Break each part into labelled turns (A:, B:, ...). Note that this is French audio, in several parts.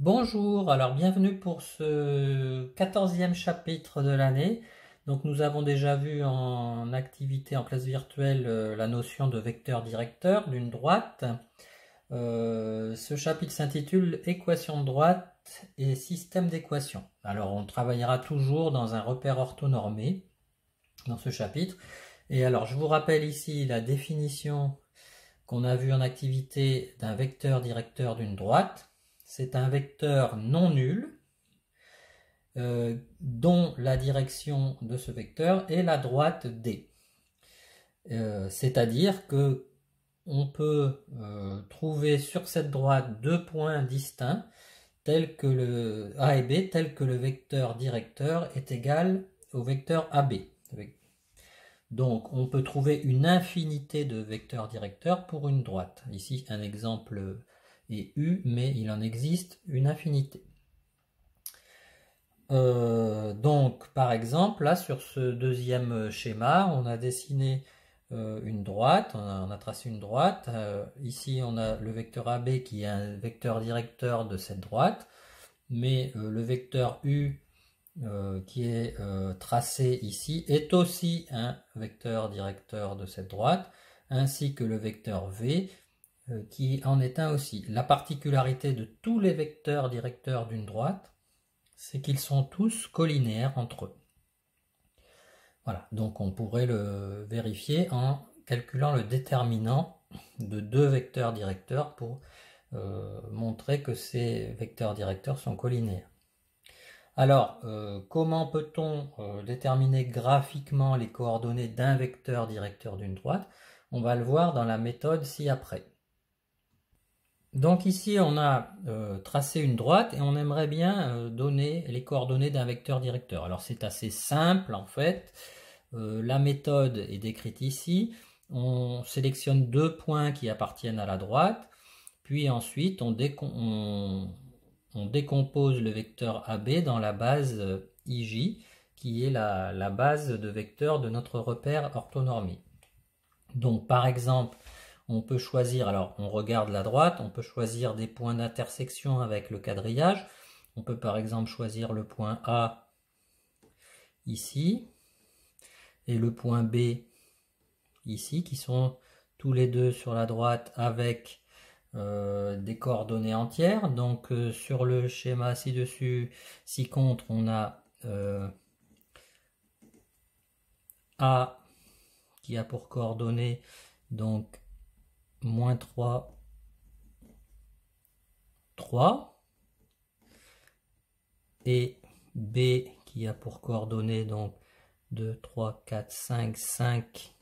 A: Bonjour, alors bienvenue pour ce 14e chapitre de l'année. Donc nous avons déjà vu en activité en classe virtuelle la notion de vecteur directeur d'une droite. Ce chapitre s'intitule Équation de droite et système d'équations. Alors on travaillera toujours dans un repère orthonormé dans ce chapitre. Et alors je vous rappelle ici la définition qu'on a vue en activité d'un vecteur directeur d'une droite. C'est un vecteur non nul dont la direction de ce vecteur est la droite D. C'est-à-dire que on peut trouver sur cette droite deux points distincts tels que le A et B, tels que le vecteur directeur est égal au vecteur AB. Donc on peut trouver une infinité de vecteurs directeurs pour une droite. Ici un exemple est U, mais il en existe une infinité. Donc par exemple là sur ce deuxième schéma on a dessiné une droite, on a tracé une droite. Ici on a le vecteur AB qui est un vecteur directeur de cette droite, mais le vecteur U qui est tracé ici est aussi un vecteur directeur de cette droite, ainsi que le vecteur V qui en est un aussi. La particularité de tous les vecteurs directeurs d'une droite, c'est qu'ils sont tous collinéaires entre eux. Voilà, donc on pourrait le vérifier en calculant le déterminant de deux vecteurs directeurs pour montrer que ces vecteurs directeurs sont collinéaires. Alors, comment peut-on déterminer graphiquement les coordonnées d'un vecteur directeur d'une droite? On va le voir dans la méthode ci-après. Donc ici, on a tracé une droite et on aimerait bien donner les coordonnées d'un vecteur directeur. Alors c'est assez simple en fait. La méthode est décrite ici. On sélectionne deux points qui appartiennent à la droite, puis ensuite on décompose le vecteur AB dans la base IJ, qui est la base de vecteurs de notre repère orthonormé. Donc par exemple, on peut choisir, alors on regarde la droite, on peut choisir des points d'intersection avec le quadrillage. On peut par exemple choisir le point A ici et le point B ici, qui sont tous les deux sur la droite avec des coordonnées entières. Donc sur le schéma ci-dessus, ci-contre, on a A qui a pour coordonnées donc moins 3, 3, et B qui a pour coordonnées donc 2, 3, 4, 5, 5,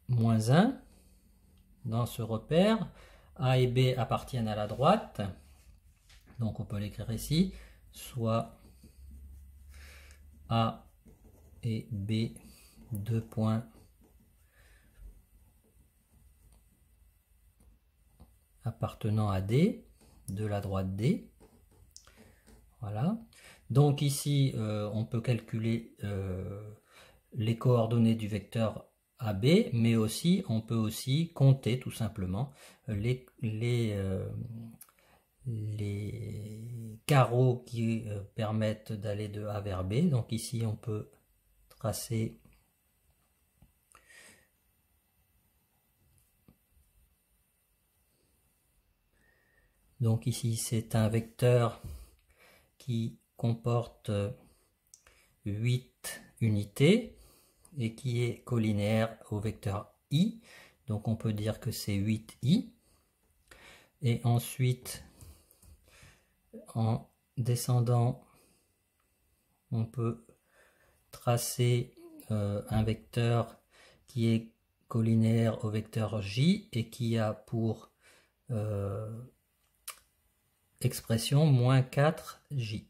A: moins 1. Dans ce repère, A et B appartiennent à la droite, donc on peut l'écrire ici, soit A et B, deux points appartenant à D, de la droite D. Voilà. Donc ici, on peut calculer les coordonnées du vecteur AB, mais aussi on peut aussi compter tout simplement les carreaux qui permettent d'aller de A vers B. Donc ici on peut tracer donc ici c'est un vecteur qui comporte 8 unités et qui est collinéaire au vecteur I. Donc on peut dire que c'est 8i. Et ensuite, en descendant, on peut tracer un vecteur qui est collinéaire au vecteur J et qui a pour expression moins 4J.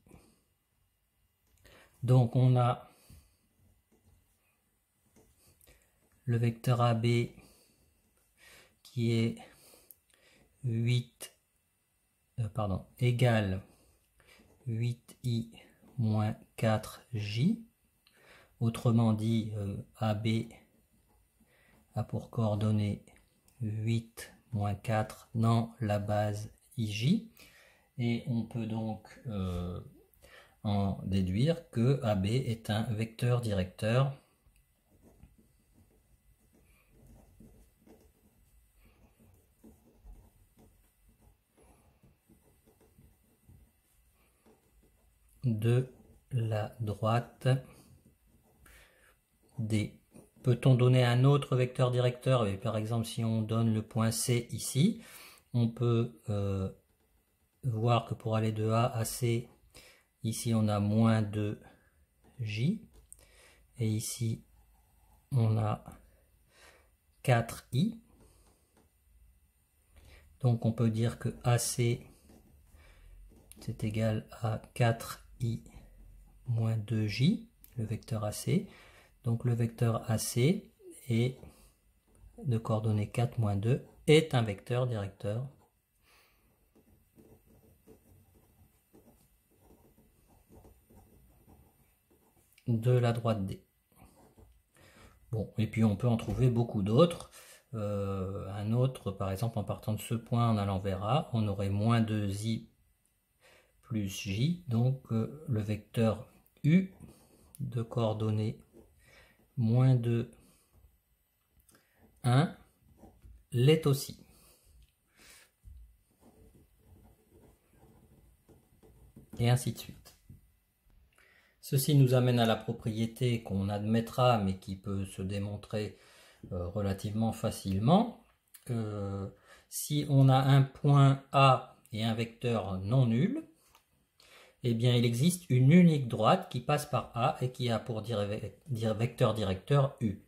A: Donc on a le vecteur AB qui est 8, égale 8i moins 4j. Autrement dit, AB a pour coordonnées 8 moins 4 dans la base IJ, et on peut donc en déduire que AB est un vecteur directeur de la droite D. Peut-on donner un autre vecteur directeur? Et par exemple, si on donne le point C ici, on peut voir que pour aller de A à C, ici on a moins 2J, et ici on a 4I. Donc on peut dire que AC c'est égal à 4I moins 2J, le vecteur AC. Donc le vecteur AC est de coordonnées 4 moins 2 est un vecteur directeur de la droite D. Bon, et puis on peut en trouver beaucoup d'autres. Un autre, par exemple, en partant de ce point en allant vers A, on aurait moins 2i plus j, donc le vecteur U de coordonnées moins 2, 1 l'est aussi. Et ainsi de suite. Ceci nous amène à la propriété qu'on admettra, mais qui peut se démontrer relativement facilement. Si on a un point A et un vecteur non nul, eh bien il existe une unique droite qui passe par A et qui a pour vecteur directeur U.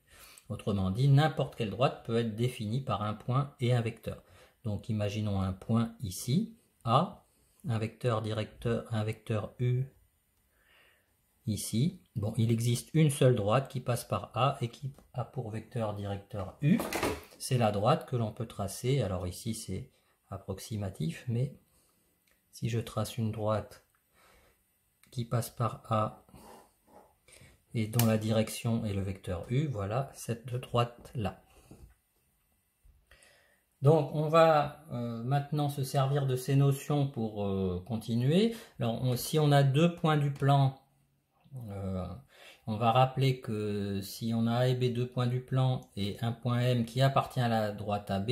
A: Autrement dit, n'importe quelle droite peut être définie par un point et un vecteur. Donc imaginons un point ici, A, un vecteur directeur, un vecteur U ici. Bon, il existe une seule droite qui passe par A et qui a pour vecteur directeur U. C'est la droite que l'on peut tracer. Alors ici c'est approximatif, mais si je trace une droite qui passe par A et dont la direction est le vecteur U, voilà cette droite là. Donc on va maintenant se servir de ces notions pour continuer. Alors si on a deux points du plan, on va rappeler que si on a A et B, deux points du plan et un point M qui appartient à la droite AB,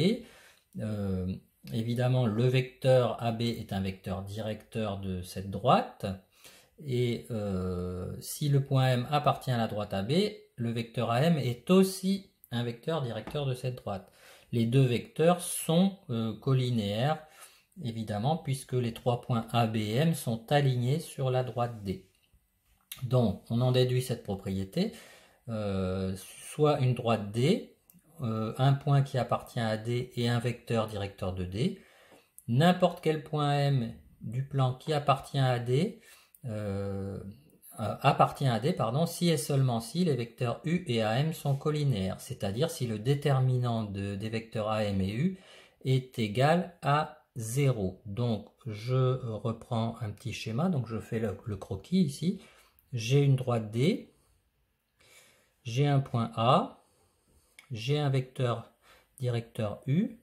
A: évidemment le vecteur AB est un vecteur directeur de cette droite. Et si le point M appartient à la droite AB, le vecteur AM est aussi un vecteur directeur de cette droite. Les deux vecteurs sont collinéaires, évidemment, puisque les trois points AB et M sont alignés sur la droite D. Donc, on en déduit cette propriété, soit une droite D, un point qui appartient à D et un vecteur directeur de D, n'importe quel point M du plan qui appartient à D, si et seulement si les vecteurs U et AM sont collinéaires, c'est-à-dire si le déterminant des vecteurs AM et U est égal à 0. Donc je reprends un petit schéma, donc je fais le croquis ici. J'ai une droite D, j'ai un point A, j'ai un vecteur directeur U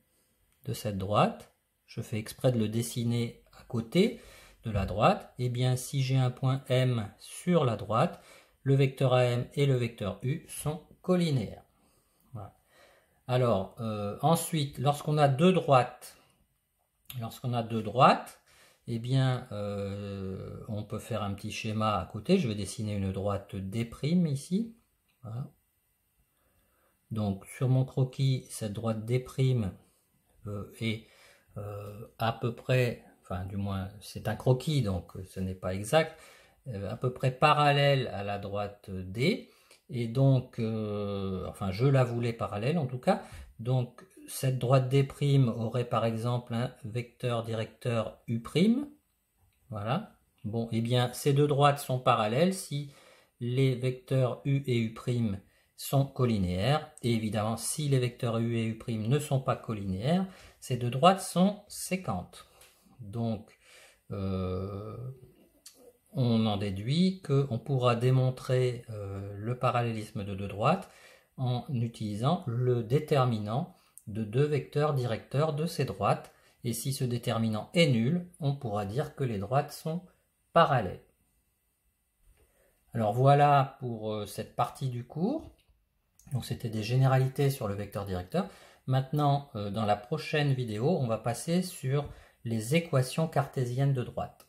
A: de cette droite, je fais exprès de le dessiner à côté de la droite, et bien si j'ai un point M sur la droite, le vecteur AM et le vecteur U sont collinéaires. Voilà. Alors ensuite, lorsqu'on a deux droites, eh bien on peut faire un petit schéma à côté. Je vais dessiner une droite D' ici. Voilà. Donc sur mon croquis, cette droite D' est à peu près, enfin du moins c'est un croquis donc ce n'est pas exact, à peu près parallèle à la droite D, et donc enfin je la voulais parallèle en tout cas. Donc cette droite D' aurait par exemple un vecteur directeur U', voilà. Bon, et bien ces deux droites sont parallèles si les vecteurs U et U' sont collinéaires, et évidemment si les vecteurs U et U' ne sont pas collinéaires, ces deux droites sont séquentes. Donc on en déduit qu'on pourra démontrer le parallélisme de deux droites en utilisant le déterminant de deux vecteurs directeurs de ces droites, Et si ce déterminant est nul, on pourra dire que les droites sont parallèles. Alors voilà pour cette partie du cours. Donc c'était des généralités sur le vecteur directeur. Maintenant, dans la prochaine vidéo, on va passer sur les équations cartésiennes de droite.